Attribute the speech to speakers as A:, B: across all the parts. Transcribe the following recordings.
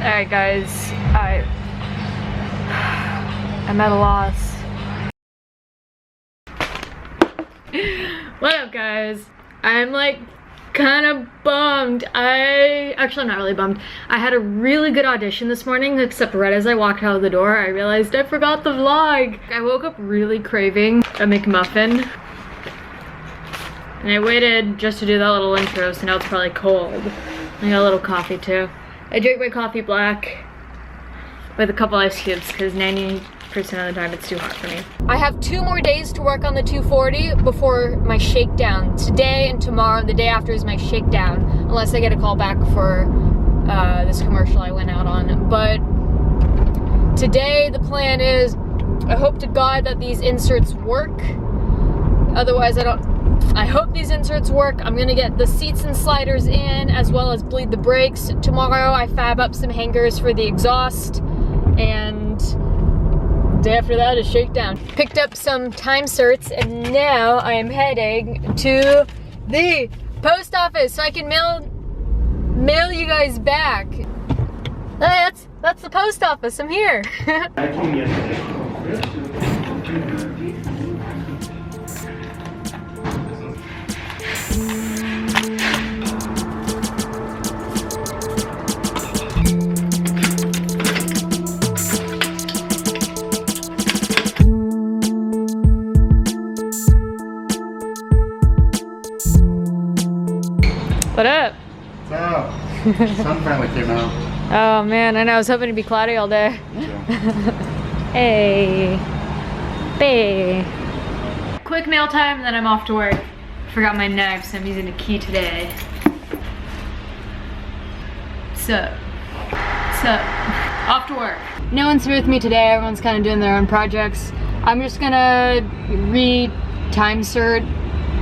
A: Alright guys, I'm at a loss. What up guys? I'm like kind of bummed. Actually I'm not really bummed. I had a really good audition this morning, except right as I walked out of the door I realized I forgot the vlog. I woke up really craving a McMuffin. And I waited just to do that little intro, so now it's probably cold. I got a little coffee too. I drink my coffee black with a couple ice cubes because 90% of the time it's too hot for me. I have 2 more days to work on the 240 before my shakedown. Today and tomorrow, the day after is my shakedown, unless I get a call back for this commercial I went out on. But today the plan is, I hope to God that these inserts work. Otherwise I hope these inserts work. I'm gonna get the seats and sliders in as well as bleed the brakes. Tomorrow I fab up some hangers for the exhaust, and day after that is shakedown. Picked up some Time-Serts and now I am heading to the post office so I can mail you guys back. Hey, that's the post office. I'm here.
B: I came yesterday.
A: What up?
B: What's up? Sun finally came out.
A: Oh man, I know, I was hoping to be cloudy all day. Hey. Hey. Quick nail time and then I'm off to work. Forgot my knife, so I'm using a key today. So off to work. No one's here with me today, everyone's kind of doing their own projects. I'm just gonna Time-Sert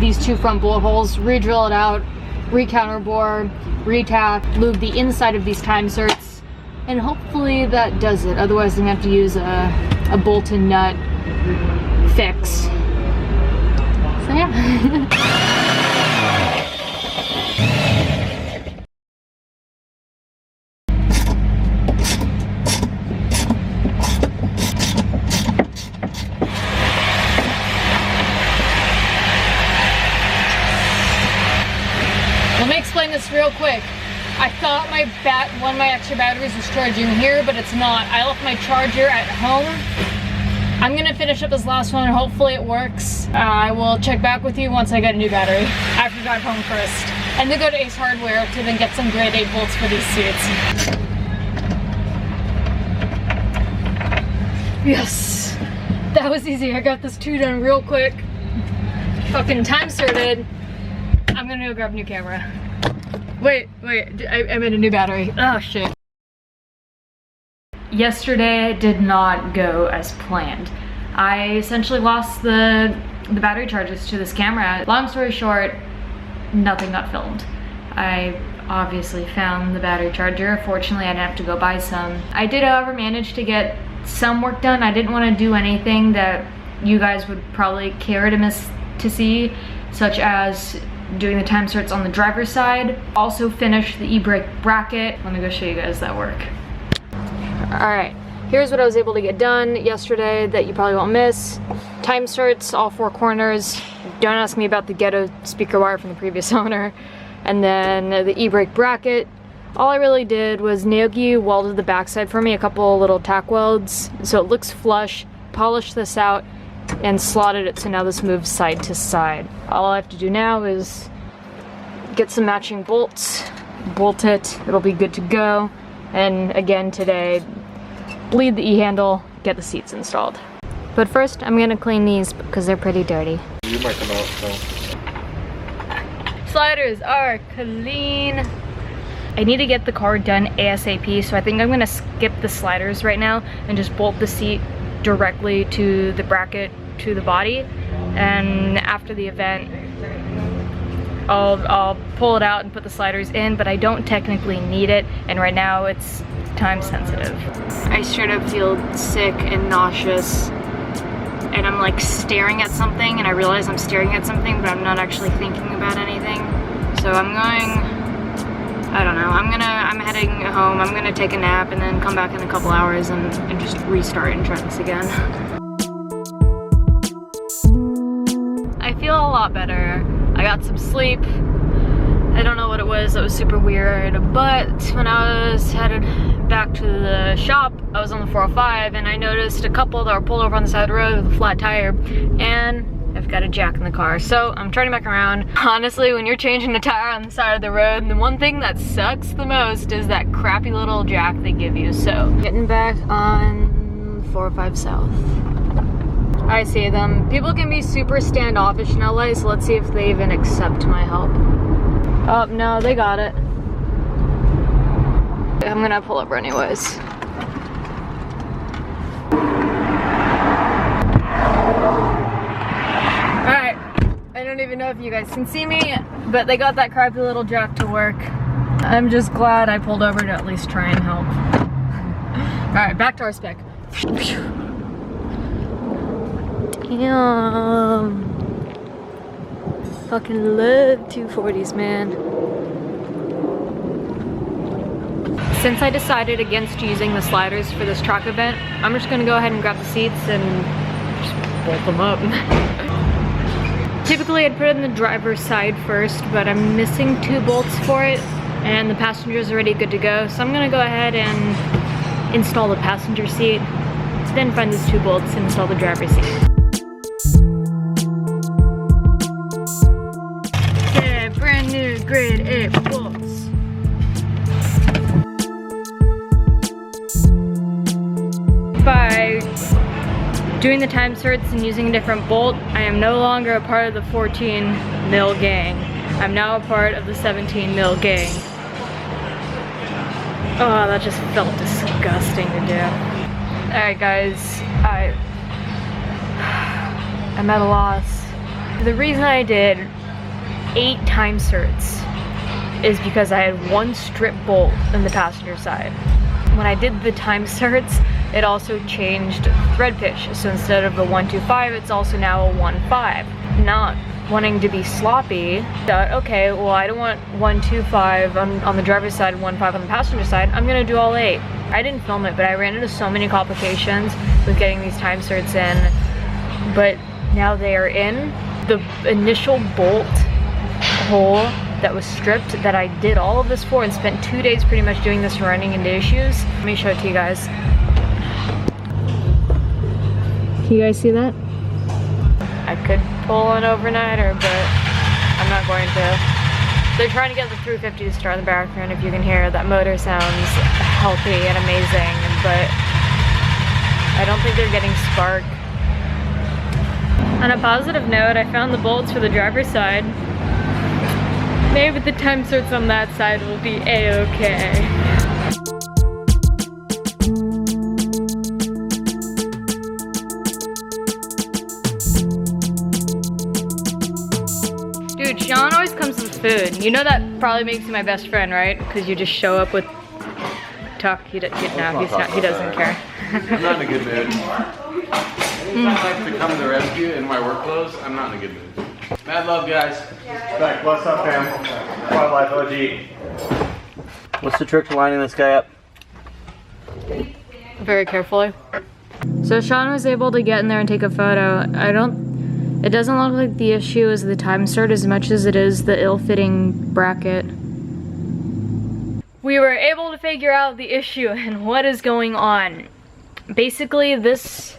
A: these 2 front bullet holes, re-drill it out, re-counterbore, re-tap, lube the inside of these Time-Serts, and hopefully that does it. Otherwise I'm gonna have to use a bolt and nut fix. So yeah. Let me explain this real quick. I thought one of my extra batteries was charging here, but it's not. I left my charger at home. I'm gonna finish up this last one and hopefully it works. I will check back with you once I get a new battery. I have to drive home first. And then go to Ace Hardware to then get some grade 8 bolts for these seats. Yes, that was easy. I got this 2 done real quick. Fucking Time-Serted. I'm gonna go grab a new camera. Wait, I made a new battery. Oh shit. Yesterday did not go as planned. I essentially lost the battery charges to this camera. Long story short, nothing got filmed. I obviously found the battery charger. Fortunately, I didn't have to go buy some. I did, however, manage to get some work done. I didn't want to do anything that you guys would probably care to see, such as doing the Time-Serts on the driver's side. Also finished the e-brake bracket. Let me go show you guys that work. Alright, here's what I was able to get done yesterday that you probably won't miss. Time-Serts, all 4 corners. Don't ask me about the ghetto speaker wire from the previous owner. And then the e-brake bracket. All I really did was Naoki welded the backside for me, a couple little tack welds, so it looks flush, polished this out, and slotted it so now this moves side to side. All I have to do now is get some matching bolts, bolt it, it'll be good to go. And again today, bleed the e-handle, get the seats installed. But first, I'm gonna clean these because they're pretty dirty.
B: You might come out, so.
A: Sliders are clean. I need to get the car done ASAP, so I think I'm gonna skip the sliders right now and just bolt the seat directly to the bracket, to the body. And after the event, I'll pull it out and put the sliders in, but I don't technically need it, and right now it's time sensitive. I straight up feel sick and nauseous, and I'm like staring at something, and I realize I'm staring at something, but I'm not actually thinking about anything. So I'm going I don't know. I'm heading home. I'm gonna take a nap and then come back in a couple hours and just restart and try this again. I feel a lot better. I got some sleep. I don't know what it was that was super weird, but when I was headed back to the shop, I was on the 405 and I noticed a couple that were pulled over on the side of the road with a flat tire, and I've got a jack in the car. So I'm turning back around. Honestly, when you're changing a tire on the side of the road, the one thing that sucks the most is that crappy little jack they give you. So getting back on 405 South. I see them. People can be super standoffish in LA, so let's see if they even accept my help. Oh, no, they got it. I'm gonna pull over anyways. Alright, I don't even know if you guys can see me, but they got that crappy little jack to work. I'm just glad I pulled over to at least try and help. Alright, back to RSPEC. Damn. Fucking love 240s, man. Since I decided against using the sliders for this track event, I'm just gonna go ahead and grab the seats and just bolt them up. Typically I'd put it in the driver's side first, but I'm missing 2 bolts for it, and the passenger's already good to go. So I'm gonna go ahead and install the passenger seat, then find those 2 bolts and install the driver's seat. Yeah, brand new grade 8 bolts. By doing the Time-Serts and using a different bolt, I am no longer a part of the 14 mil gang. I'm now a part of the 17 mil gang. Oh, that just felt disgusting to do. Alright guys, I'm at a loss. The reason I did 8 Time-Serts is because I had 1 strip bolt in the passenger side. When I did the Time-Serts, it also changed thread pitch. So instead of a 125, it's also now a 1.5. Not wanting to be sloppy, thought, okay, well I don't want 125 on the driver's side and 1.5 on the passenger side. I'm gonna do all 8. I didn't film it, but I ran into so many complications with getting these Time-Serts in. But now they are in. The initial bolt hole that was stripped that I did all of this for and spent 2 days pretty much doing this and running into issues. Let me show it to you guys. Can you guys see that? I could pull an overnighter, but I'm not going to. They're trying to get the 350 to start in the background. If you can hear, that motor sounds healthy and amazing, but I don't think they're getting spark. On a positive note, I found the bolts for the driver's side. Maybe the Time-Serts on that side will be a-okay. Dude, Sean always comes with food. You know that probably makes you my best friend, right? Because you just show up with Tuck. He doesn't care.
B: I'm not in a good mood. Anytime I like to come to the rescue in my work clothes, I'm not in a good mood. Mad love, guys.
C: Back, what's up, fam? Wildlife OG. What's the trick to lining this guy up?
A: Very carefully. So Sean was able to get in there and take a photo. It doesn't look like the issue is the Time-Sert as much as it is the ill-fitting bracket. We were able to figure out the issue and what is going on. Basically, this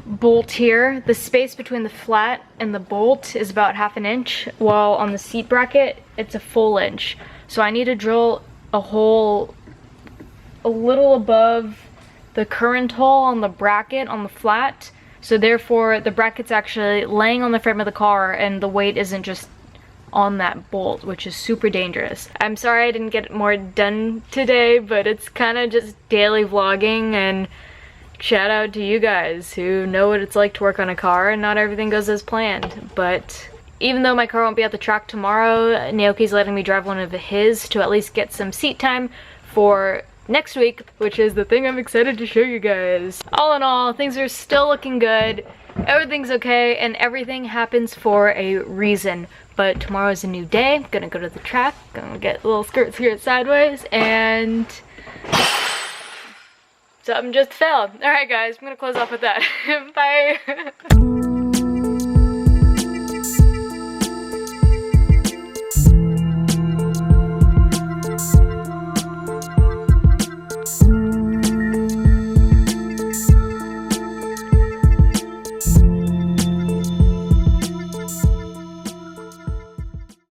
A: bolt here, the space between the flat and the bolt is about 1/2 inch, while on the seat bracket, it's a full inch. So I need to drill a hole a little above the current hole on the bracket on the flat. So therefore, the bracket's actually laying on the frame of the car and the weight isn't just on that bolt, which is super dangerous. I'm sorry I didn't get more done today, but it's kind of just daily vlogging, and shout out to you guys who know what it's like to work on a car and not everything goes as planned. But even though my car won't be at the track tomorrow, Naoki's letting me drive one of his to at least get some seat time for next week, which is the thing I'm excited to show you guys. All in all, things are still looking good. Everything's okay, and everything happens for a reason. But tomorrow is a new day. Gonna go to the track, gonna get little skirt sideways, and something just fell. Alright guys, I'm gonna close off with that. Bye.